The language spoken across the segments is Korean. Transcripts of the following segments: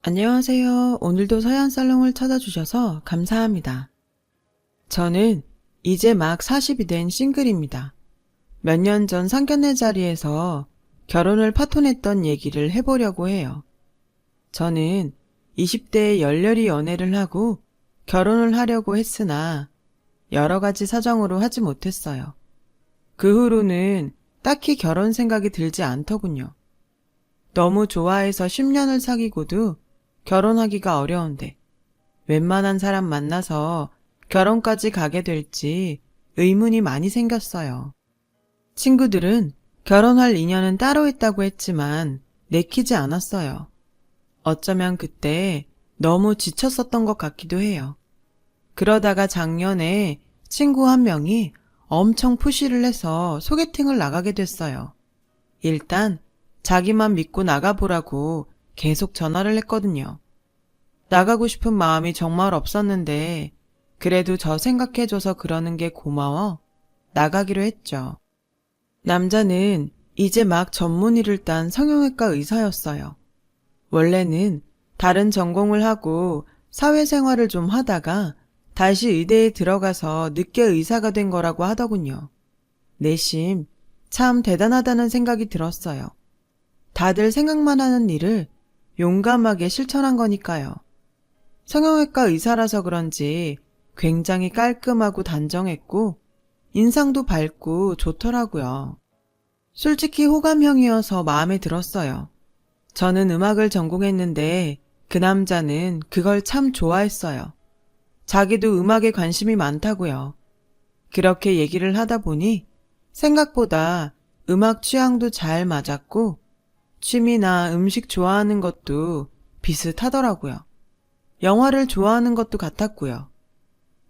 안녕하세요. 오늘도 서연살롱을 찾아주셔서 감사합니다. 저는 이제 막 40이 된 싱글입니다. 몇 년 전 상견례 자리에서 결혼을 파토냈던 얘기를 해보려고 해요. 저는 20대에 열렬히 연애를 하고 결혼을 하려고 했으나 여러 가지 사정으로 하지 못했어요. 그 후로는 딱히 결혼 생각이 들지 않더군요. 너무 좋아해서 10년을 사귀고도 결혼하기가 어려운데 웬만한 사람 만나서 결혼까지 가게 될지 의문이 많이 생겼어요. 친구들은 결혼할 인연은 따로 있다고 했지만 내키지 않았어요. 어쩌면 그때 너무 지쳤었던 것 같기도 해요. 그러다가 작년에 친구 한 명이 엄청 푸시를 해서 소개팅을 나가게 됐어요. 일단 자기만 믿고 나가보라고 계속 전화를 했거든요. 나가고 싶은 마음이 정말 없었는데 그래도 저 생각해줘서 그러는 게 고마워 나가기로 했죠. 남자는 이제 막 전문의를 딴 성형외과 의사였어요. 원래는 다른 전공을 하고 사회생활을 좀 하다가 다시 의대에 들어가서 늦게 의사가 된 거라고 하더군요. 내심 참 대단하다는 생각이 들었어요. 다들 생각만 하는 일을 용감하게 실천한 거니까요. 성형외과 의사라서 그런지 굉장히 깔끔하고 단정했고 인상도 밝고 좋더라고요. 솔직히 호감형이어서 마음에 들었어요. 저는 음악을 전공했는데 그 남자는 그걸 참 좋아했어요. 자기도 음악에 관심이 많다고요. 그렇게 얘기를 하다 보니 생각보다 음악 취향도 잘 맞았고 취미나 음식 좋아하는 것도 비슷하더라고요. 영화를 좋아하는 것도 같았고요.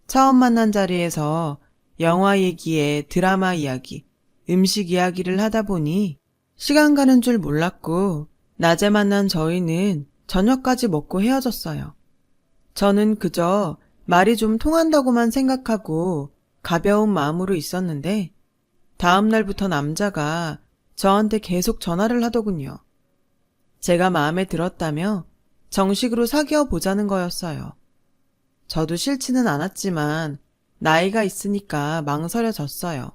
처음 만난 자리에서 영화 얘기에 드라마 이야기, 음식 이야기를 하다 보니 시간 가는 줄 몰랐고 낮에 만난 저희는 저녁까지 먹고 헤어졌어요. 저는 그저 말이 좀 통한다고만 생각하고 가벼운 마음으로 있었는데 다음 날부터 남자가 저한테 계속 전화를 하더군요. 제가 마음에 들었다며 정식으로 사귀어 보자는 거였어요. 저도 싫지는 않았지만 나이가 있으니까 망설여졌어요.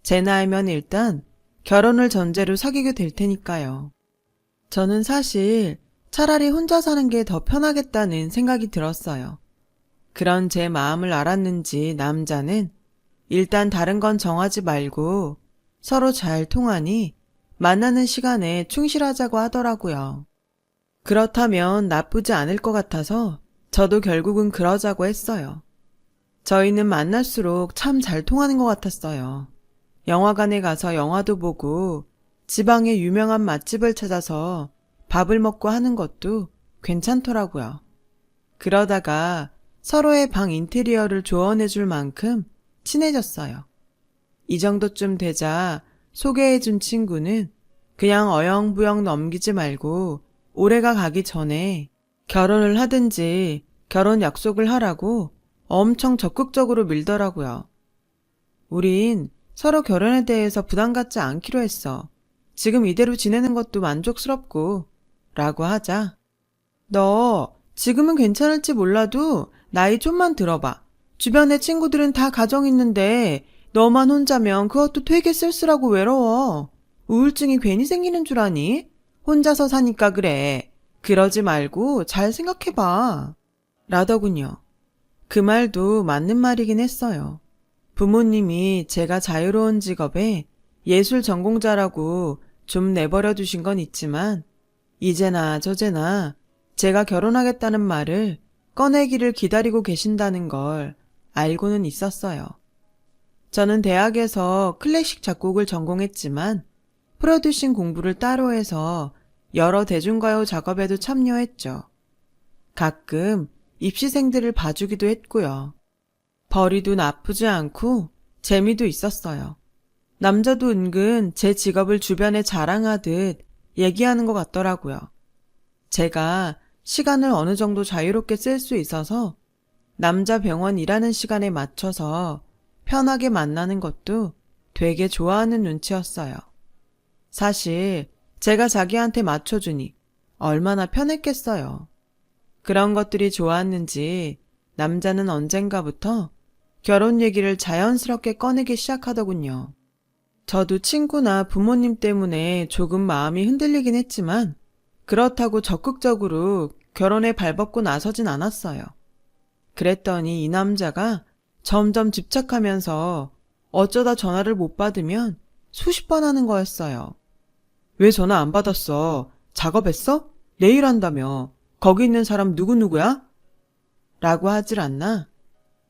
제 나이면 일단 결혼을 전제로 사귀게 될 테니까요. 저는 사실 차라리 혼자 사는 게 더 편하겠다는 생각이 들었어요. 그런 제 마음을 알았는지 남자는 일단 다른 건 정하지 말고 서로 잘 통하니 만나는 시간에 충실하자고 하더라고요. 그렇다면 나쁘지 않을 것 같아서 저도 결국은 그러자고 했어요. 저희는 만날수록 참 잘 통하는 것 같았어요. 영화관에 가서 영화도 보고 지방의 유명한 맛집을 찾아서 밥을 먹고 하는 것도 괜찮더라고요. 그러다가 서로의 방 인테리어를 조언해 줄 만큼 친해졌어요. 이 정도쯤 되자 소개해준 친구는 그냥 어영부영 넘기지 말고 올해가 가기 전에 결혼을 하든지 결혼 약속을 하라고 엄청 적극적으로 밀더라고요. 우린 서로 결혼에 대해서 부담 갖지 않기로 했어. 지금 이대로 지내는 것도 만족스럽고 라고 하자. 너 지금은 괜찮을지 몰라도 나이 좀만 들어봐. 주변에 친구들은 다 가정 있는데 너만 혼자면 그것도 되게 쓸쓸하고 외로워. 우울증이 괜히 생기는 줄 아니? 혼자서 사니까 그래. 그러지 말고 잘 생각해봐. 라더군요. 그 말도 맞는 말이긴 했어요. 부모님이 제가 자유로운 직업에 예술 전공자라고 좀 내버려 두신 건 있지만 이제나 저제나 제가 결혼하겠다는 말을 꺼내기를 기다리고 계신다는 걸 알고는 있었어요. 저는 대학에서 클래식 작곡을 전공했지만 프로듀싱 공부를 따로 해서 여러 대중가요 작업에도 참여했죠. 가끔 입시생들을 봐주기도 했고요. 벌이도 나쁘지 않고 재미도 있었어요. 남자도 은근 제 직업을 주변에 자랑하듯 얘기하는 것 같더라고요. 제가 시간을 어느 정도 자유롭게 쓸 수 있어서 남자 병원 일하는 시간에 맞춰서 편하게 만나는 것도 되게 좋아하는 눈치였어요. 사실 제가 자기한테 맞춰주니 얼마나 편했겠어요. 그런 것들이 좋았는지 남자는 언젠가부터 결혼 얘기를 자연스럽게 꺼내기 시작하더군요. 저도 친구나 부모님 때문에 조금 마음이 흔들리긴 했지만 그렇다고 적극적으로 결혼에 발벗고 나서진 않았어요. 그랬더니 이 남자가 점점 집착하면서 어쩌다 전화를 못 받으면 수십 번 하는 거였어요. 왜 전화 안 받았어? 작업했어? 내일 한다며. 거기 있는 사람 누구누구야? 라고 하질 않나?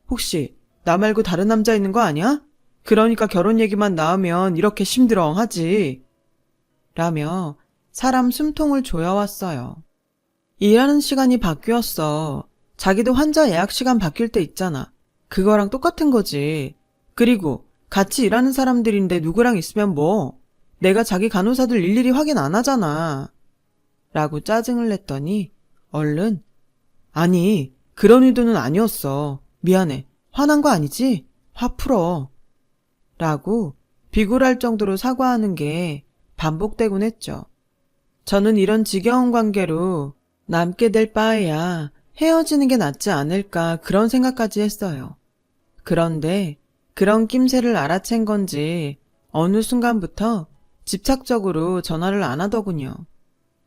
혹시 나 말고 다른 남자 있는 거 아니야? 그러니까 결혼 얘기만 나오면 이렇게 심드렁하지. 라며 사람 숨통을 조여왔어요. 일하는 시간이 바뀌었어. 자기도 환자 예약 시간 바뀔 때 있잖아. 그거랑 똑같은 거지. 그리고 같이 일하는 사람들인데 누구랑 있으면 뭐. 내가 자기 간호사들 일일이 확인 안 하잖아. 라고 짜증을 냈더니 얼른 아니 그런 의도는 아니었어. 미안해. 화난 거 아니지? 화 풀어. 라고 비굴할 정도로 사과하는 게 반복되곤 했죠. 저는 이런 지겨운 관계로 남게 될 바에야 헤어지는 게 낫지 않을까 그런 생각까지 했어요. 그런데 그런 낌새를 알아챈 건지 어느 순간부터 집착적으로 전화를 안 하더군요.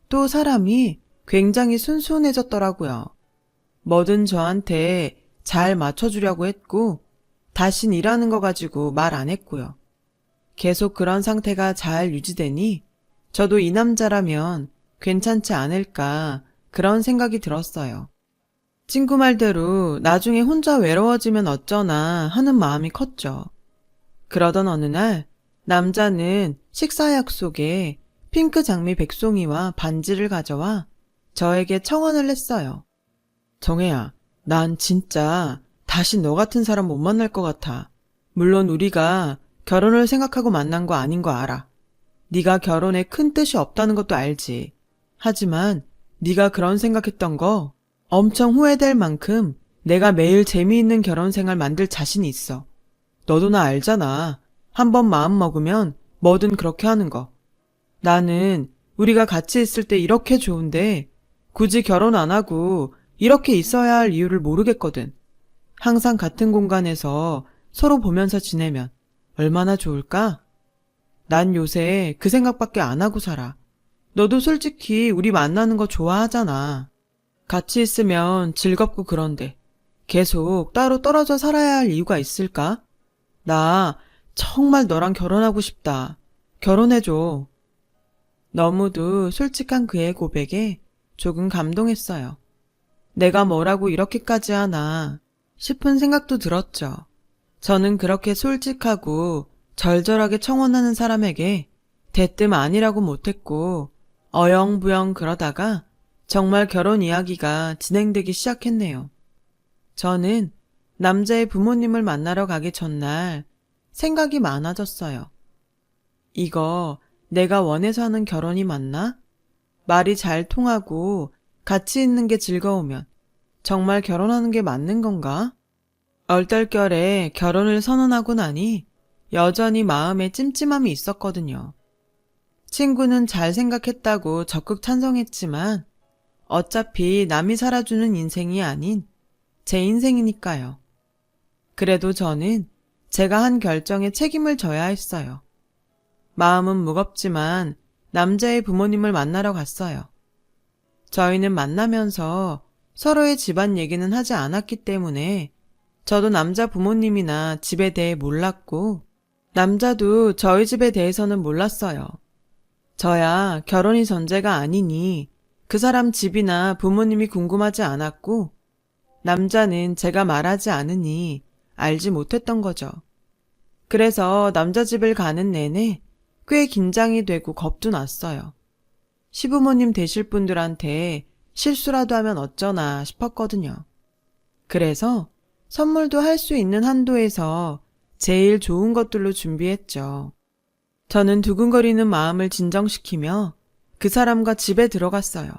또 사람이 굉장히 순수해졌더라고요. 뭐든 저한테 잘 맞춰주려고 했고 다신 일하는 거 가지고 말 안 했고요. 계속 그런 상태가 잘 유지되니 저도 이 남자라면 괜찮지 않을까 그런 생각이 들었어요. 친구 말대로 나중에 혼자 외로워지면 어쩌나 하는 마음이 컸죠. 그러던 어느 날 남자는 식사 약속에 핑크 장미 백송이와 반지를 가져와 저에게 청혼을 했어요. 정혜야, 난 진짜 다시 너 같은 사람 못 만날 것 같아. 물론 우리가 결혼을 생각하고 만난 거 아닌 거 알아. 네가 결혼에 큰 뜻이 없다는 것도 알지. 하지만 네가 그런 생각했던 거 엄청 후회될 만큼 내가 매일 재미있는 결혼 생활 만들 자신이 있어. 너도 나 알잖아. 한번 마음 먹으면 뭐든 그렇게 하는 거. 나는 우리가 같이 있을 때 이렇게 좋은데 굳이 결혼 안 하고 이렇게 있어야 할 이유를 모르겠거든. 항상 같은 공간에서 서로 보면서 지내면 얼마나 좋을까? 난 요새 그 생각밖에 안 하고 살아. 너도 솔직히 우리 만나는 거 좋아하잖아. 같이 있으면 즐겁고 그런데 계속 따로 떨어져 살아야 할 이유가 있을까? 나 정말 너랑 결혼하고 싶다. 결혼해줘. 너무도 솔직한 그의 고백에 조금 감동했어요. 내가 뭐라고 이렇게까지 하나 싶은 생각도 들었죠. 저는 그렇게 솔직하고 절절하게 청혼하는 사람에게 대뜸 아니라고 못했고 어영부영 그러다가 정말 결혼 이야기가 진행되기 시작했네요. 저는 남자의 부모님을 만나러 가기 전날 생각이 많아졌어요. 이거 내가 원해서 하는 결혼이 맞나? 말이 잘 통하고 같이 있는 게 즐거우면 정말 결혼하는 게 맞는 건가? 얼떨결에 결혼을 선언하고 나니 여전히 마음에 찜찜함이 있었거든요. 친구는 잘 생각했다고 적극 찬성했지만 어차피 남이 살아주는 인생이 아닌 제 인생이니까요. 그래도 저는 제가 한 결정에 책임을 져야 했어요. 마음은 무겁지만 남자의 부모님을 만나러 갔어요. 저희는 만나면서 서로의 집안 얘기는 하지 않았기 때문에 저도 남자 부모님이나 집에 대해 몰랐고 남자도 저희 집에 대해서는 몰랐어요. 저야 결혼이 전제가 아니니 그 사람 집이나 부모님이 궁금하지 않았고 남자는 제가 말하지 않으니 알지 못했던 거죠. 그래서 남자 집을 가는 내내 꽤 긴장이 되고 겁도 났어요. 시부모님 되실 분들한테 실수라도 하면 어쩌나 싶었거든요. 그래서 선물도 할 수 있는 한도에서 제일 좋은 것들로 준비했죠. 저는 두근거리는 마음을 진정시키며 그 사람과 집에 들어갔어요.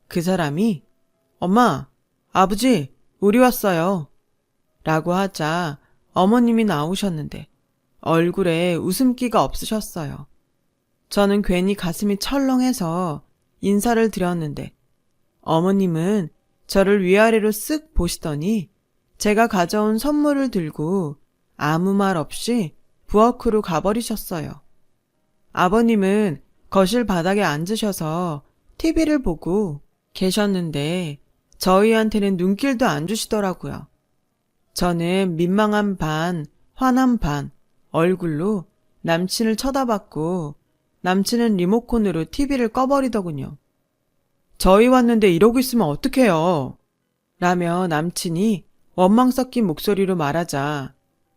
그 사람이 엄마, 아버지, 우리 왔어요. 라고 하자 어머님이 나오셨는데 얼굴에 웃음기가 없으셨어요. 저는 괜히 가슴이 철렁해서 인사를 드렸는데 어머님은 저를 위아래로 쓱 보시더니 제가 가져온 선물을 들고 아무 말 없이 부엌으로 가버리셨어요. 아버님은 거실 바닥에 앉으셔서 TV를 보고 계셨는데 저희한테는 눈길도 안 주시더라고요. 저는 민망한 반, 화난 반, 얼굴로 남친을 쳐다봤고 남친은 리모컨으로 TV를 꺼버리더군요. 저희 왔는데 이러고 있으면 어떡해요? 라며 남친이 원망 섞인 목소리로 말하자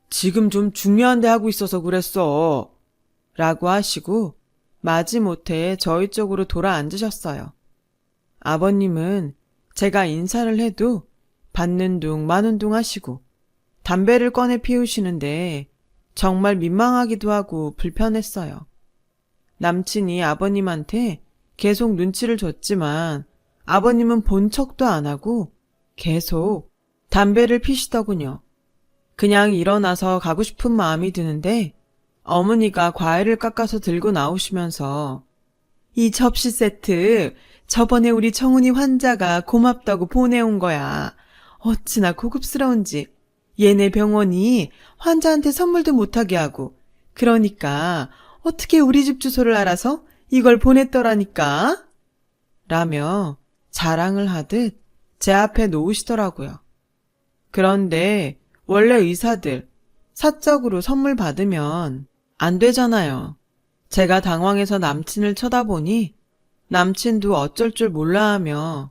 지금 좀 중요한 데 하고 있어서 그랬어. 라고 하시고 마지못해 저희 쪽으로 돌아 앉으셨어요. 아버님은 제가 인사를 해도 받는 둥 마는 둥 하시고 담배를 꺼내 피우시는데 정말 민망하기도 하고 불편했어요. 남친이 아버님한테 계속 눈치를 줬지만 아버님은 본 척도 안 하고 계속 담배를 피시더군요. 그냥 일어나서 가고 싶은 마음이 드는데 어머니가 과일을 깎아서 들고 나오시면서 이 접시 세트 저번에 우리 정훈이 환자가 고맙다고 보내온 거야. 어찌나 고급스러운지. 얘네 병원이 환자한테 선물도 못하게 하고 그러니까 어떻게 우리 집 주소를 알아서 이걸 보냈더라니까? 라며 자랑을 하듯 제 앞에 놓으시더라고요. 그런데 원래 의사들 사적으로 선물 받으면 안 되잖아요. 제가 당황해서 남친을 쳐다보니 남친도 어쩔 줄 몰라 하며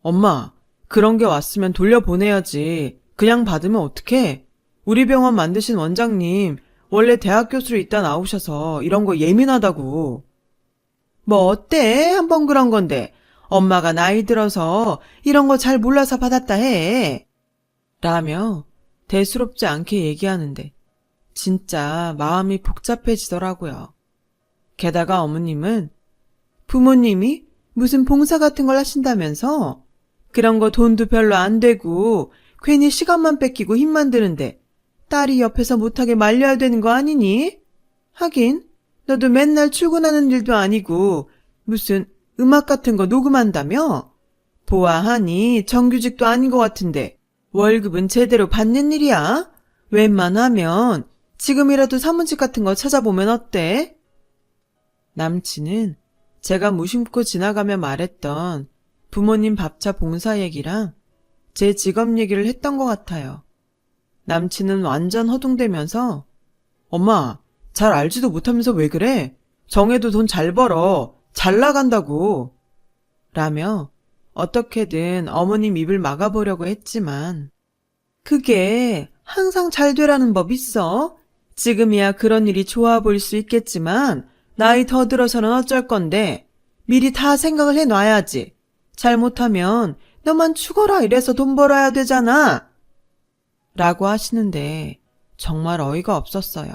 엄마, 그런 게 왔으면 돌려보내야지. 그냥 받으면 어떡해? 우리 병원 만드신 원장님 원래 대학 교수로 있다 나오셔서 이런 거 예민하다고. 뭐 어때? 한번 그런 건데. 엄마가 나이 들어서 이런 거 잘 몰라서 받았다 해. 라며 대수롭지 않게 얘기하는데 진짜 마음이 복잡해지더라고요. 게다가 어머님은 부모님이 무슨 봉사 같은 걸 하신다면서 그런 거 돈도 별로 안 되고 괜히 시간만 뺏기고 힘만 드는데 딸이 옆에서 못하게 말려야 되는 거 아니니? 하긴 너도 맨날 출근하는 일도 아니고 무슨 음악 같은 거 녹음한다며? 보아하니 정규직도 아닌 것 같은데 월급은 제대로 받는 일이야? 웬만하면 지금이라도 사무직 같은 거 찾아보면 어때? 남친은 제가 무심코 지나가며 말했던 부모님 밥차 봉사 얘기랑 제 직업 얘기를 했던 것 같아요. 남친은 완전 허둥대면서 엄마, 잘 알지도 못하면서 왜 그래? 정해도 돈 잘 벌어. 잘 나간다고. 라며 어떻게든 어머님 입을 막아보려고 했지만 그게 항상 잘 되라는 법 있어? 지금이야 그런 일이 좋아 보일 수 있겠지만 나이 더 들어서는 어쩔 건데 미리 다 생각을 해놔야지. 잘못하면 너만 죽어라 이래서 돈 벌어야 되잖아. 라고 하시는데 정말 어이가 없었어요.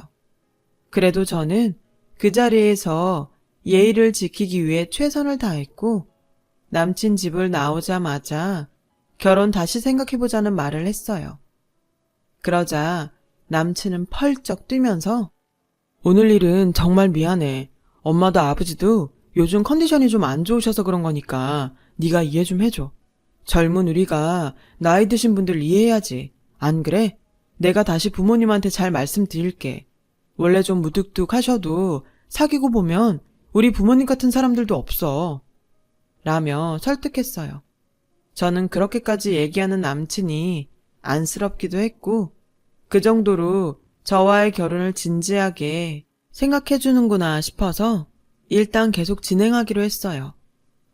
그래도 저는 그 자리에서 예의를 지키기 위해 최선을 다했고 남친 집을 나오자마자 결혼 다시 생각해보자는 말을 했어요. 그러자 남친은 펄쩍 뛰면서 오늘 일은 정말 미안해. 엄마도 아버지도 요즘 컨디션이 좀 안 좋으셔서 그런 거니까 네가 이해 좀 해줘. 젊은 우리가 나이 드신 분들 이해해야지. 안 그래? 내가 다시 부모님한테 잘 말씀드릴게. 원래 좀 무뚝뚝하셔도 사귀고 보면 우리 부모님 같은 사람들도 없어. 라며 설득했어요. 저는 그렇게까지 얘기하는 남친이 안쓰럽기도 했고 그 정도로 저와의 결혼을 진지하게 생각해주는구나 싶어서 일단 계속 진행하기로 했어요.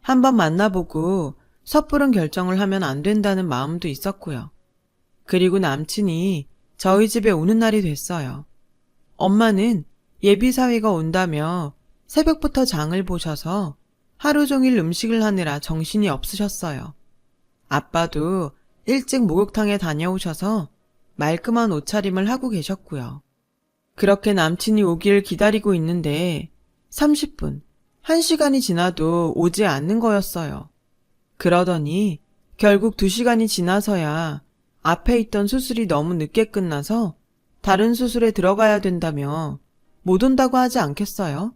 한번 만나보고 섣부른 결정을 하면 안 된다는 마음도 있었고요. 그리고 남친이 저희 집에 오는 날이 됐어요. 엄마는 예비사위가 온다며 새벽부터 장을 보셔서 하루 종일 음식을 하느라 정신이 없으셨어요. 아빠도 일찍 목욕탕에 다녀오셔서 말끔한 옷차림을 하고 계셨고요. 그렇게 남친이 오길 기다리고 있는데 30분, 1시간이 지나도 오지 않는 거였어요. 그러더니 결국 2시간이 지나서야 앞에 있던 수술이 너무 늦게 끝나서 다른 수술에 들어가야 된다며 못 온다고 하지 않겠어요?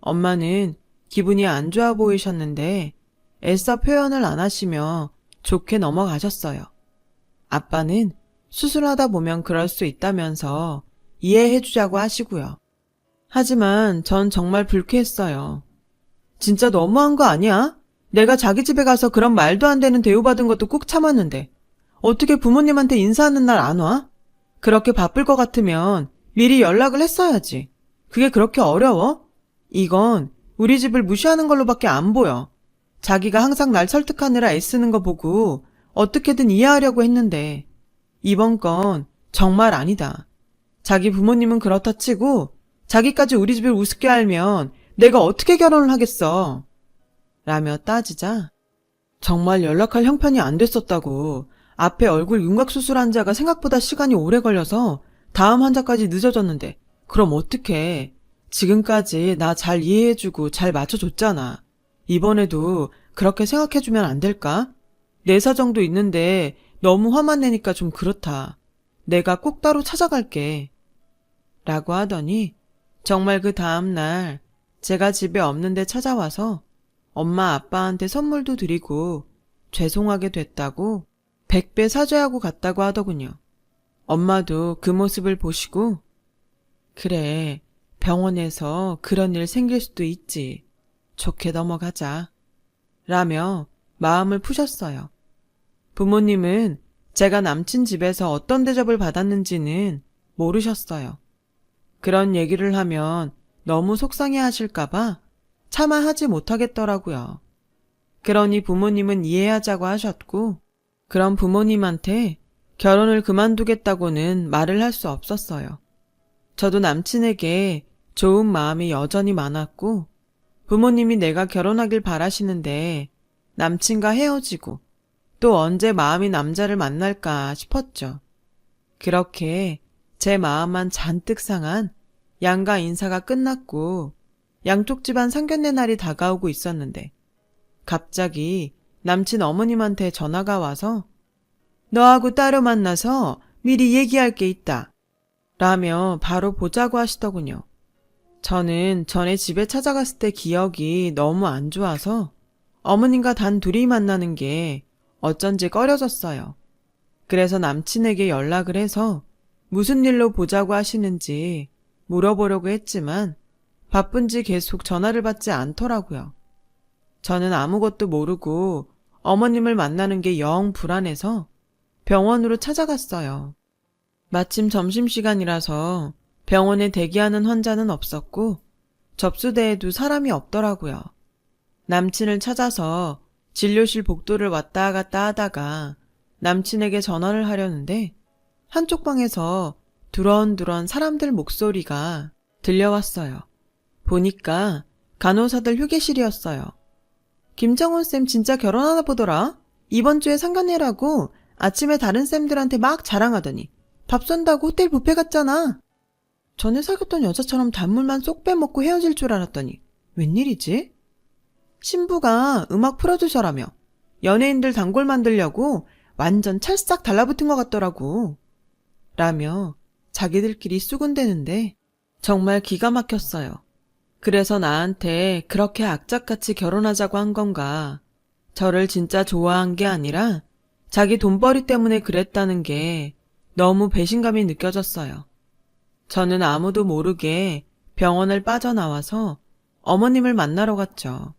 엄마는 기분이 안 좋아 보이셨는데 애써 표현을 안 하시며 좋게 넘어가셨어요. 아빠는 수술하다 보면 그럴 수 있다면서 이해해주자고 하시고요. 하지만 전 정말 불쾌했어요. 진짜 너무한 거 아니야? 내가 자기 집에 가서 그런 말도 안 되는 대우받은 것도 꾹 참았는데 어떻게 부모님한테 인사하는 날 안 와? 그렇게 바쁠 것 같으면 미리 연락을 했어야지. 그게 그렇게 어려워? 이건 우리 집을 무시하는 걸로밖에 안 보여. 자기가 항상 날 설득하느라 애쓰는 거 보고 어떻게든 이해하려고 했는데 이번 건 정말 아니다. 자기 부모님은 그렇다 치고 자기까지 우리 집을 우습게 알면 내가 어떻게 결혼을 하겠어? 라며 따지자 정말 연락할 형편이 안 됐었다고 앞에 얼굴 윤곽 수술 환자가 생각보다 시간이 오래 걸려서 다음 환자까지 늦어졌는데 그럼 어떡해. 지금까지 나 잘 이해해주고 잘 맞춰줬잖아. 이번에도 그렇게 생각해주면 안 될까? 내 사정도 있는데 너무 화만 내니까 좀 그렇다. 내가 꼭 따로 찾아갈게. 라고 하더니 정말 그 다음날 제가 집에 없는데 찾아와서 엄마 아빠한테 선물도 드리고 죄송하게 됐다고 100배 사죄하고 갔다고 하더군요. 엄마도 그 모습을 보시고 그래, 병원에서 그런 일 생길 수도 있지. 좋게 넘어가자. 라며 마음을 푸셨어요. 부모님은 제가 남친 집에서 어떤 대접을 받았는지는 모르셨어요. 그런 얘기를 하면 너무 속상해 하실까봐 차마 하지 못하겠더라고요. 그러니 부모님은 이해하자고 하셨고, 그런 부모님한테 결혼을 그만두겠다고는 말을 할 수 없었어요. 저도 남친에게 좋은 마음이 여전히 많았고, 부모님이 내가 결혼하길 바라시는데 남친과 헤어지고 또 언제 마음이 남자를 만날까 싶었죠. 그렇게 제 마음만 잔뜩 상한 양가 인사가 끝났고 양쪽 집안 상견례 날이 다가오고 있었는데 갑자기 남친 어머님한테 전화가 와서 너하고 따로 만나서 미리 얘기할 게 있다. 라며 바로 보자고 하시더군요. 저는 전에 집에 찾아갔을 때 기억이 너무 안 좋아서 어머님과 단 둘이 만나는 게 어쩐지 꺼려졌어요. 그래서 남친에게 연락을 해서 무슨 일로 보자고 하시는지 물어보려고 했지만 바쁜지 계속 전화를 받지 않더라고요. 저는 아무것도 모르고 어머님을 만나는 게 영 불안해서 병원으로 찾아갔어요. 마침 점심시간이라서 병원에 대기하는 환자는 없었고 접수대에도 사람이 없더라고요. 남친을 찾아서 진료실 복도를 왔다 갔다 하다가 남친에게 전화를 하려는데 한쪽 방에서 두런두런 사람들 목소리가 들려왔어요. 보니까 간호사들 휴게실이었어요. 김정훈 쌤 진짜 결혼하나 보더라. 이번 주에 상견례라고 아침에 다른 쌤들한테 막 자랑하더니 밥 쏜다고 호텔 뷔페 갔잖아. 전에 사귀었던 여자처럼 단물만 쏙 빼먹고 헤어질 줄 알았더니 웬일이지? 신부가 음악 프로듀서라며 연예인들 단골 만들려고 완전 찰싹 달라붙은 것 같더라고. 라며 자기들끼리 쑥은대는데 정말 기가 막혔어요. 그래서 나한테 그렇게 악착같이 결혼하자고 한 건가. 저를 진짜 좋아한 게 아니라 자기 돈벌이 때문에 그랬다는 게 너무 배신감이 느껴졌어요. 저는 아무도 모르게 병원을 빠져나와서 어머님을 만나러 갔죠.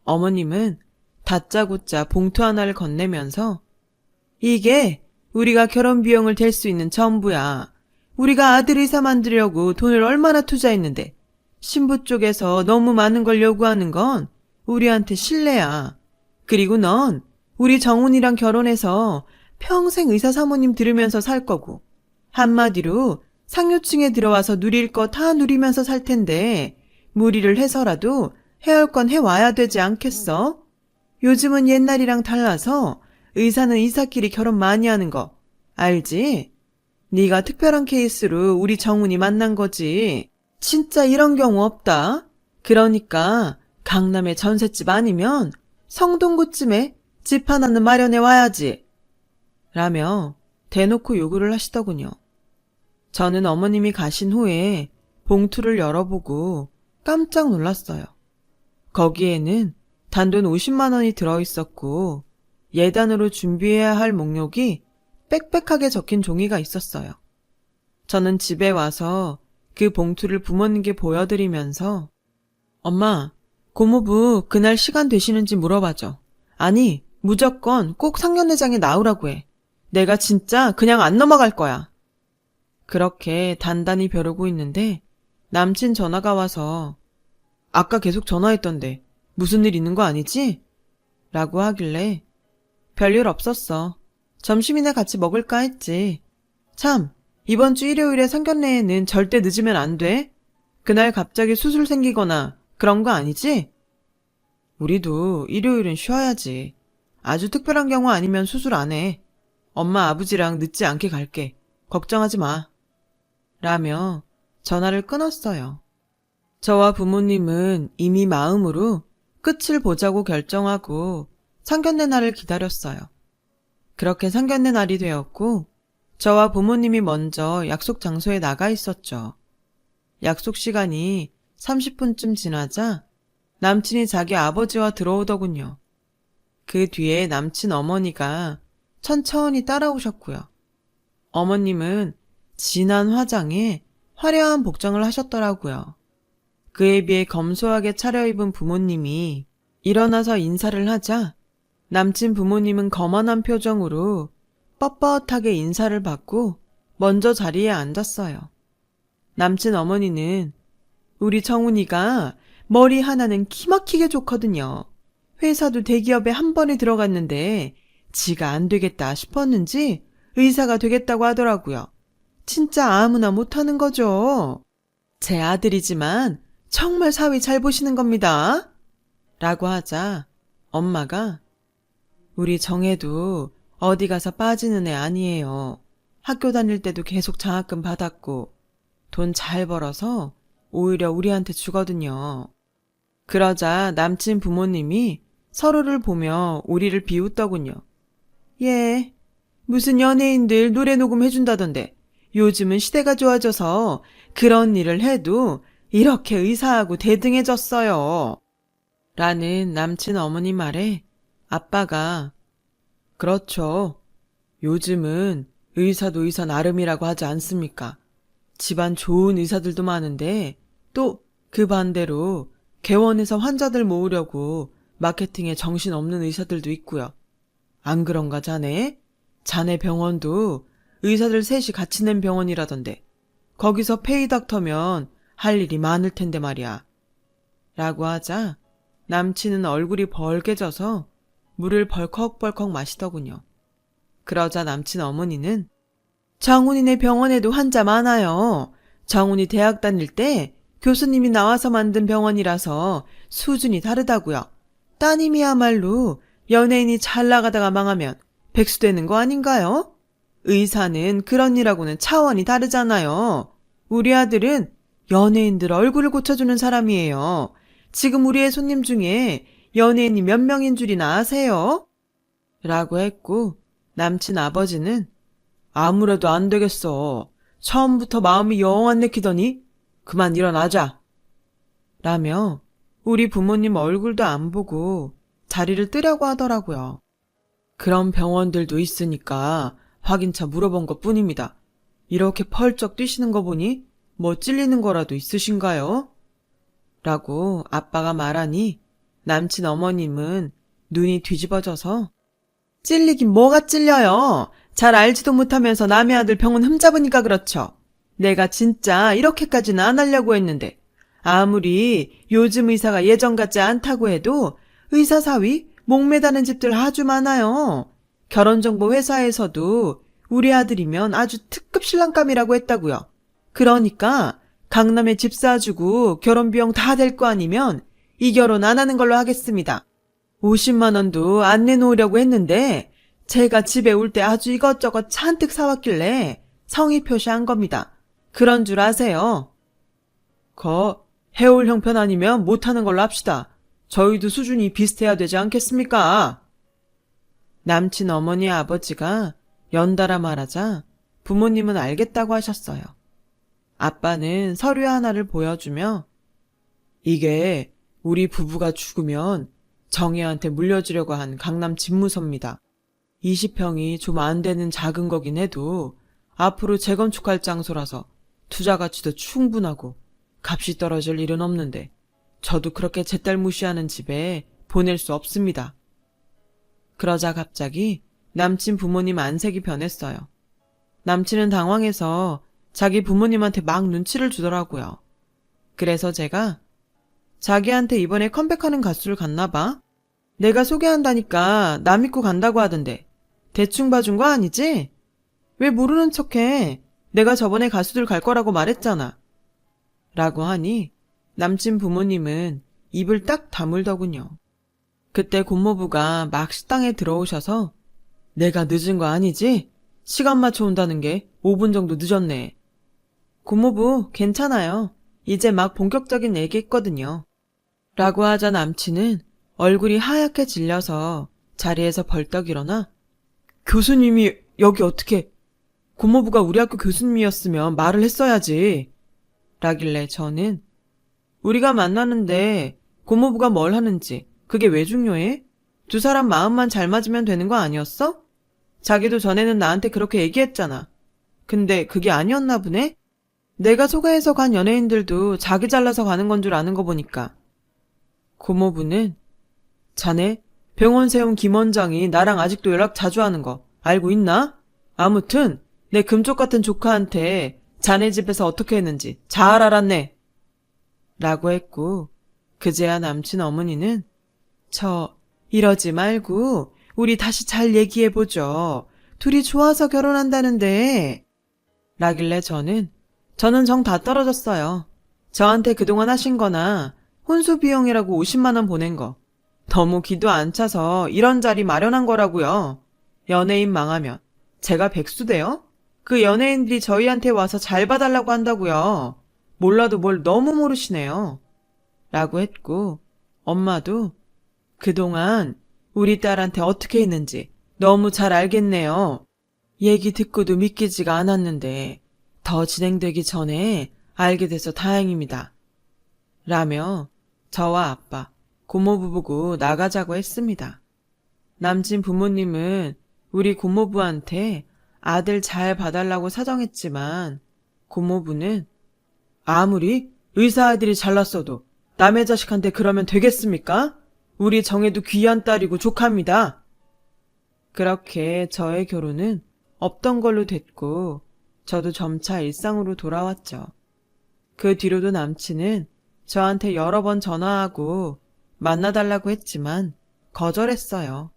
어머님은 다짜고짜 봉투 하나를 건네면서 이게 우리가 결혼 비용을 댈 수 있는 전부야. 우리가 아들 의사 만들려고 돈을 얼마나 투자했는데 신부 쪽에서 너무 많은 걸 요구하는 건 우리한테 실례야. 그리고 넌 우리 정훈이랑 결혼해서 평생 의사 사모님 들으면서 살 거고 한마디로 상류층에 들어와서 누릴 거 다 누리면서 살 텐데 무리를 해서라도 해올 건 해와야 되지 않겠어? 요즘은 옛날이랑 달라서 의사는 의사끼리 결혼 많이 하는 거 알지? 네가 특별한 케이스로 우리 정훈이 만난 거지. 진짜 이런 경우 없다. 그러니까 강남의 전셋집 아니면 성동구쯤에 집 하나는 마련해 와야지. 라며 대놓고 요구를 하시더군요. 저는 어머님이 가신 후에 봉투를 열어보고 깜짝 놀랐어요. 거기에는 단돈 50만 원이 들어있었고 예단으로 준비해야 할 목록이 빽빽하게 적힌 종이가 있었어요. 저는 집에 와서 그 봉투를 부모님께 보여드리면서 엄마, 고모부 그날 시간 되시는지 물어봐줘. 아니, 무조건 꼭 상견례장에 나오라고 해. 내가 진짜 그냥 안 넘어갈 거야. 그렇게 단단히 벼르고 있는데 남친 전화가 와서 아까 계속 전화했던데 무슨 일 있는 거 아니지? 라고 하길래 별일 없었어. 점심이나 같이 먹을까 했지. 참, 이번 주 일요일에 상견례에는 절대 늦으면 안 돼. 그날 갑자기 수술 생기거나 그런 거 아니지? 우리도 일요일은 쉬어야지. 아주 특별한 경우 아니면 수술 안 해. 엄마 아버지랑 늦지 않게 갈게. 걱정하지 마. 라며 전화를 끊었어요. 저와 부모님은 이미 마음으로 끝을 보자고 결정하고 상견례 날을 기다렸어요. 그렇게 상견례 날이 되었고 저와 부모님이 먼저 약속 장소에 나가 있었죠. 약속 시간이 30분쯤 지나자 남친이 자기 아버지와 들어오더군요. 그 뒤에 남친 어머니가 천천히 따라오셨고요. 어머님은 진한 화장에 화려한 복장을 하셨더라고요. 그에 비해 검소하게 차려입은 부모님이 일어나서 인사를 하자 남친 부모님은 거만한 표정으로 뻣뻣하게 인사를 받고 먼저 자리에 앉았어요. 남친 어머니는 우리 정훈이가 머리 하나는 기막히게 좋거든요. 회사도 대기업에 한 번에 들어갔는데 지가 안 되겠다 싶었는지 의사가 되겠다고 하더라고요. 진짜 아무나 못하는 거죠. 제 아들이지만 정말 사위 잘 보시는 겁니다. 라고 하자 엄마가 우리 정혜도 어디 가서 빠지는 애 아니에요. 학교 다닐 때도 계속 장학금 받았고 돈 잘 벌어서 오히려 우리한테 주거든요. 그러자 남친 부모님이 서로를 보며 우리를 비웃더군요. 예, 무슨 연예인들 노래 녹음해준다던데 요즘은 시대가 좋아져서 그런 일을 해도 이렇게 의사하고 대등해졌어요. 라는 남친 어머니 말에 아빠가 그렇죠. 요즘은 의사도 의사 나름이라고 하지 않습니까? 집안 좋은 의사들도 많은데 또 그 반대로 개원해서 환자들 모으려고 마케팅에 정신없는 의사들도 있고요. 안 그런가 자네? 자네 병원도 의사들 셋이 같이 낸 병원이라던데 거기서 페이닥터면 할 일이 많을 텐데 말이야. 라고 하자 남친은 얼굴이 벌개져서 물을 벌컥벌컥 마시더군요. 그러자 남친 어머니는 정훈이네 병원에도 환자 많아요. 정훈이 대학 다닐 때 교수님이 나와서 만든 병원이라서 수준이 다르다고요. 따님이야말로 연예인이 잘 나가다가 망하면 백수되는 거 아닌가요? 의사는 그런 일하고는 차원이 다르잖아요. 우리 아들은 연예인들 얼굴을 고쳐주는 사람이에요. 지금 우리의 손님 중에 연예인이 몇 명인 줄이나 아세요? 라고 했고 남친 아버지는 아무래도 안 되겠어. 처음부터 마음이 영 안 내키더니 그만 일어나자. 라며 우리 부모님 얼굴도 안 보고 자리를 뜨려고 하더라고요. 그런 병원들도 있으니까 확인차 물어본 것 뿐입니다. 이렇게 펄쩍 뛰시는 거 보니 뭐 찔리는 거라도 있으신가요? 라고 아빠가 말하니 남친 어머님은 눈이 뒤집어져서 찔리긴 뭐가 찔려요. 잘 알지도 못하면서 남의 아들 병원 흠잡으니까 그렇죠. 내가 진짜 이렇게까지는 안 하려고 했는데 아무리 요즘 의사가 예전 같지 않다고 해도 의사 사위 목매다는 집들 아주 많아요. 결혼정보 회사에서도 우리 아들이면 아주 특급 신랑감이라고 했다고요. 그러니까 강남에 집 사주고 결혼 비용 다 될 거 아니면 이 결혼 안 하는 걸로 하겠습니다. 50만 원도 안 내놓으려고 했는데 제가 집에 올 때 아주 이것저것 잔뜩 사왔길래 성의 표시한 겁니다. 그런 줄 아세요? 해올 형편 아니면 못하는 걸로 합시다. 저희도 수준이 비슷해야 되지 않겠습니까? 남친 어머니 아버지가 연달아 말하자 부모님은 알겠다고 하셨어요. 아빠는 서류 하나를 보여주며 이게 우리 부부가 죽으면 정혜한테 물려주려고 한 강남 집무소입니다. 20평이 좀 안 되는 작은 거긴 해도 앞으로 재건축할 장소라서 투자 가치도 충분하고 값이 떨어질 일은 없는데 저도 그렇게 제 딸 무시하는 집에 보낼 수 없습니다. 그러자 갑자기 남친 부모님 안색이 변했어요. 남친은 당황해서 자기 부모님한테 막 눈치를 주더라고요. 그래서 제가 자기한테 이번에 컴백하는 가수를 갔나 봐. 내가 소개한다니까 나 믿고 간다고 하던데 대충 봐준 거 아니지? 왜 모르는 척해? 내가 저번에 가수들 갈 거라고 말했잖아. 라고 하니 남친 부모님은 입을 딱 다물더군요. 그때 고모부가 막 식당에 들어오셔서 내가 늦은 거 아니지? 시간 맞춰 온다는 게 5분 정도 늦었네. 고모부 괜찮아요. 이제 막 본격적인 얘기했거든요. 라고 하자 남친은 얼굴이 하얗게 질려서 자리에서 벌떡 일어나 교수님이 여기 어떻게 고모부가 우리 학교 교수님이었으면 말을 했어야지. 라길래 저는 우리가 만나는데 고모부가 뭘 하는지 그게 왜 중요해? 두 사람 마음만 잘 맞으면 되는 거 아니었어? 자기도 전에는 나한테 그렇게 얘기했잖아. 근데 그게 아니었나 보네? 내가 소개해서 간 연예인들도 자기 잘라서 가는 건 줄 아는 거 보니까. 고모부는 자네 병원 세운 김 원장이 나랑 아직도 연락 자주 하는 거 알고 있나? 아무튼 내 금쪽 같은 조카한테 자네 집에서 어떻게 했는지 잘 알았네. 라고 했고 그제야 남친 어머니는 이러지 말고 우리 다시 잘 얘기해보죠. 둘이 좋아서 결혼한다는데. 라길래 저는 정 다 떨어졌어요. 저한테 그동안 하신 거나 혼수 비용이라고 50만 원 보낸 거 너무 기도 안 차서 이런 자리 마련한 거라고요. 연예인 망하면 제가 백수돼요? 그 연예인들이 저희한테 와서 잘 봐달라고 한다고요. 몰라도 뭘 너무 모르시네요. 라고 했고 엄마도 그동안 우리 딸한테 어떻게 했는지 너무 잘 알겠네요. 얘기 듣고도 믿기지가 않았는데 더 진행되기 전에 알게 돼서 다행입니다. 라며 저와 아빠, 고모부 보고 나가자고 했습니다. 남친 부모님은 우리 고모부한테 아들 잘 봐달라고 사정했지만 고모부는 아무리 의사 아들이 잘났어도 남의 자식한테 그러면 되겠습니까? 우리 정혜도 귀한 딸이고 조카입니다. 그렇게 저의 결혼은 없던 걸로 됐고 저도 점차 일상으로 돌아왔죠. 그 뒤로도 남친은 저한테 여러 번 전화하고 만나달라고 했지만 거절했어요.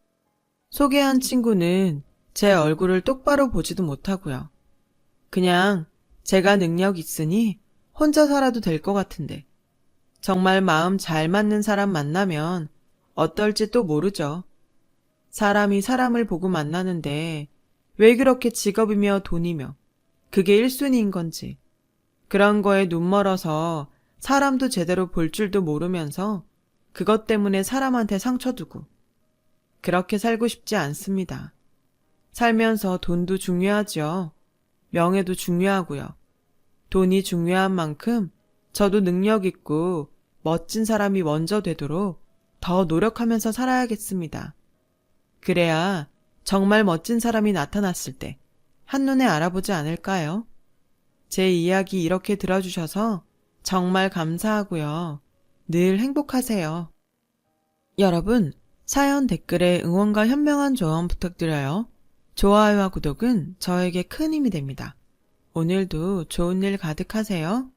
소개한 친구는 제 얼굴을 똑바로 보지도 못하고요. 그냥 제가 능력 있으니 혼자 살아도 될 것 같은데 정말 마음 잘 맞는 사람 만나면 어떨지 또 모르죠. 사람이 사람을 보고 만나는데 왜 그렇게 직업이며 돈이며 그게 1순위인 건지 그런 거에 눈멀어서 사람도 제대로 볼 줄도 모르면서 그것 때문에 사람한테 상처 두고 그렇게 살고 싶지 않습니다. 살면서 돈도 중요하죠. 명예도 중요하고요. 돈이 중요한 만큼 저도 능력 있고 멋진 사람이 먼저 되도록 더 노력하면서 살아야겠습니다. 그래야 정말 멋진 사람이 나타났을 때 한눈에 알아보지 않을까요? 제 이야기 이렇게 들어주셔서 정말 감사하고요. 늘 행복하세요. 여러분, 사연 댓글에 응원과 현명한 조언 부탁드려요. 좋아요와 구독은 저에게 큰 힘이 됩니다. 오늘도 좋은 일 가득하세요.